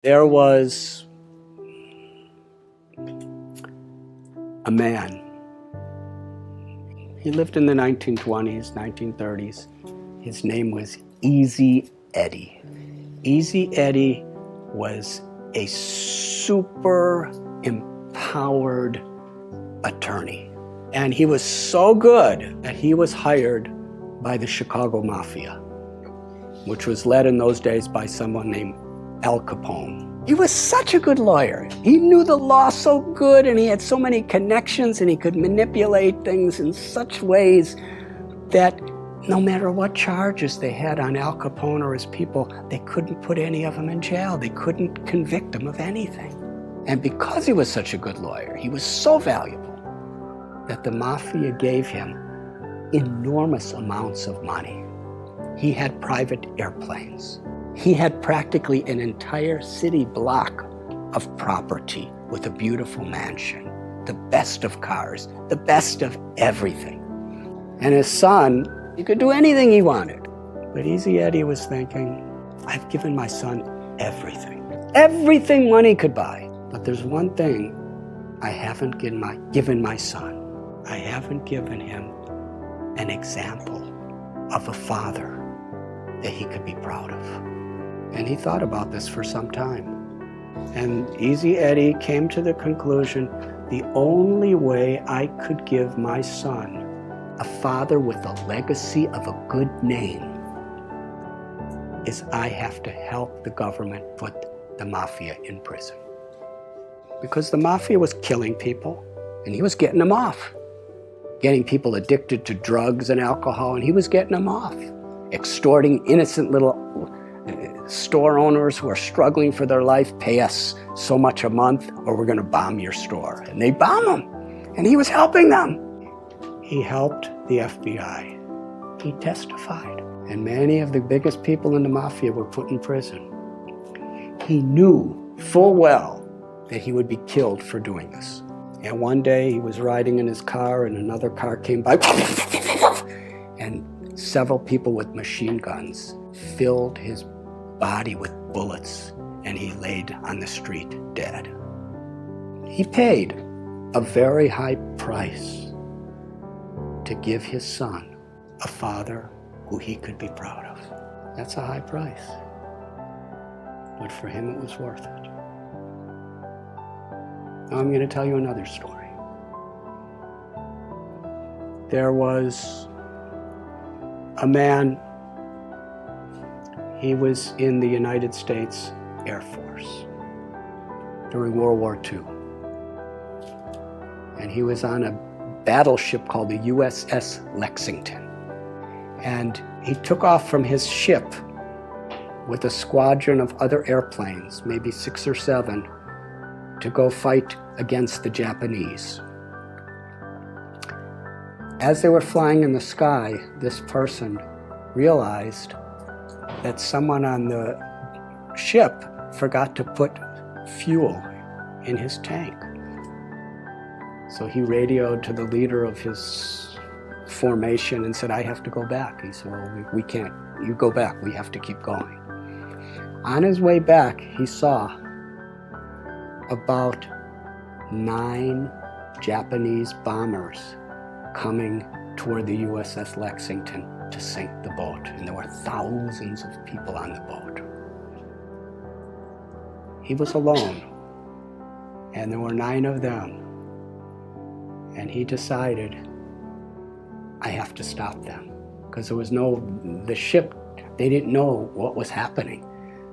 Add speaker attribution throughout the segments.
Speaker 1: There was a man. He lived in the 1920s, 1930s. His name was Easy Eddie. Easy Eddie was a super empowered attorney. And he was so good that he was hired by the Chicago Mafia, which was led in those days by someone named Al Capone. He was such a good lawyer. He knew the law so good, and he had so many connections, and he could manipulate things in such ways that no matter what charges they had on Al Capone or his people, they couldn't put any of them in jail. They couldn't convict him of anything. And because he was such a good lawyer, he was so valuable that the Mafia gave him enormous amounts of money. He had private airplanes. He had practically an entire city block of property with a beautiful mansion, the best of cars, the best of everything. And his son, he could do anything he wanted. But Easy Eddie was thinking, I've given my son everything. Everything money could buy. But there's one thing I haven't given my son. I haven't given him an example of a father that he could be proud of. And he thought about this for some time. And Easy Eddie came to the conclusion, the only way I could give my son a father with a legacy of a good name is I have to help the government put the Mafia in prison. Because the Mafia was killing people, and he was getting them off. Getting people addicted to drugs and alcohol, and he was getting them off. Extorting innocent little store owners who are struggling for their life, pay us so much a month or we're going to bomb your store. And they bomb them, and he was helping them. He helped the FBI. He testified. And many of the biggest people in the Mafia were put in prison. He knew full well that he would be killed for doing this. And one day he was riding in his car and another car came by and several people with machine guns filled his body with bullets and he laid on the street dead. He paid a very high price to give his son a father who he could be proud of. That's a high price, but for him it was worth it. Now I'm going to tell you another story. There was a man, he was in the United States Air Force during World War II. And he was on a battleship called the USS Lexington. And he took off from his ship with a squadron of other airplanes, maybe 6 or 7, to go fight against the Japanese. As they were flying in the sky, this person realized that someone on the ship forgot to put fuel in his tank. So he radioed to the leader of his formation and said, I have to go back. He said, well, we can't. You go back. We have to keep going. On his way back, he saw about 9 Japanese bombers coming toward the USS Lexington to sink the boat. And there were thousands of people on the boat. He was alone, and there were 9 of them. And he decided, I have to stop them. Because there was the ship, they didn't know what was happening.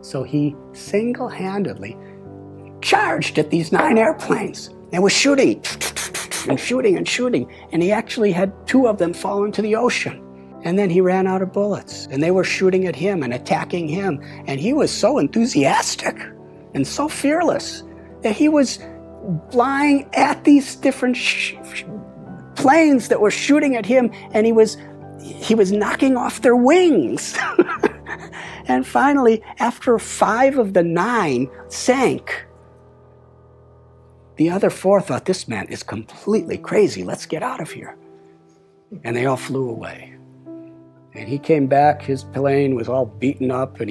Speaker 1: So he single-handedly charged at these 9 airplanes and was shooting and shooting and shooting. And he actually had 2 of them fall into the ocean. And then he ran out of bullets, and they were shooting at him and attacking him. And he was so enthusiastic and so fearless that he was flying at these different planes that were shooting at him, and he was knocking off their wings. And finally, after 5 of the 9 sank, the other 4 thought, this man is completely crazy. Let's get out of here. And they all flew away. And he came back, his plane was all beaten up, and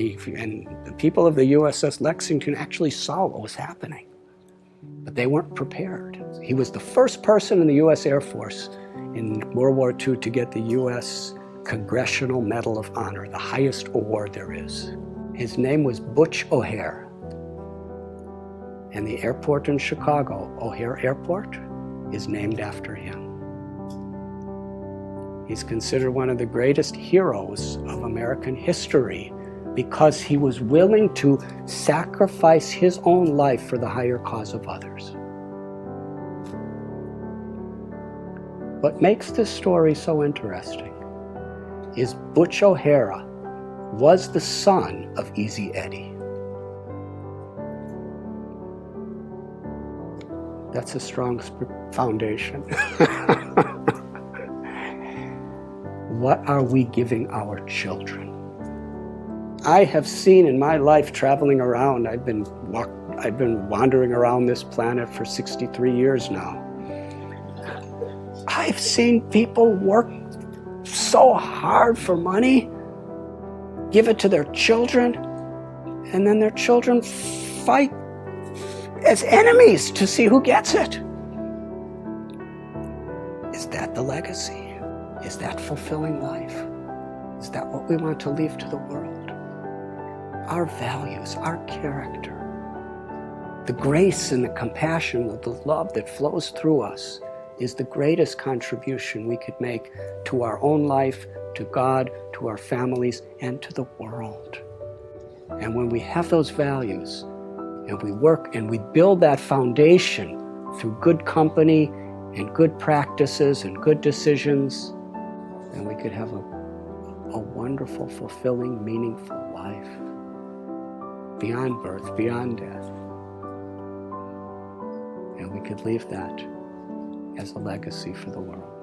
Speaker 1: the people of the USS Lexington actually saw what was happening. But they weren't prepared. He was the first person in the US Air Force in World War II to get the US Congressional Medal of Honor, the highest award there is. His name was Butch O'Hare. And the airport in Chicago, O'Hare Airport, is named after him. He's considered one of the greatest heroes of American history because he was willing to sacrifice his own life for the higher cause of others. What makes this story so interesting is Butch O'Hara was the son of Easy Eddie. That's a strong foundation. What are we giving our children? I have seen in my life traveling around, I've been wandering around this planet for 63 years now. I've seen people work so hard for money, give it to their children, and then their children fight as enemies to see who gets it. Is that the legacy? Is that fulfilling life? Is that what we want to leave to the world? Our values, our character, the grace and the compassion, the love that flows through us is the greatest contribution we could make to our own life, to God, to our families, and to the world. And when we have those values, and we work and we build that foundation through good company and good practices and good decisions, then we could have a wonderful, fulfilling, meaningful life beyond birth, beyond death. And we could leave that as a legacy for the world.